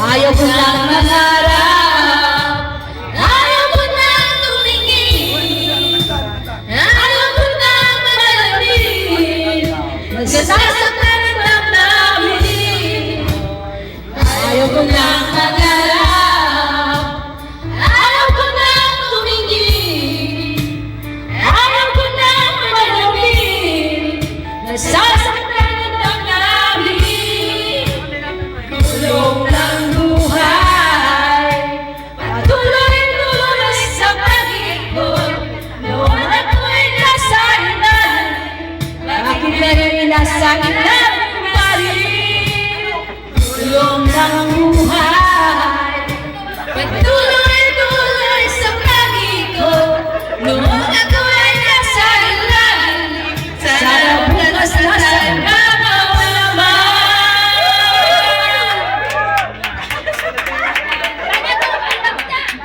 Ayaw ko lang mangarap, ayaw ko na tumingin, ayaw ko na manalamin, magsasasaktan ng damdamin. Ayaw ko lang mangarap,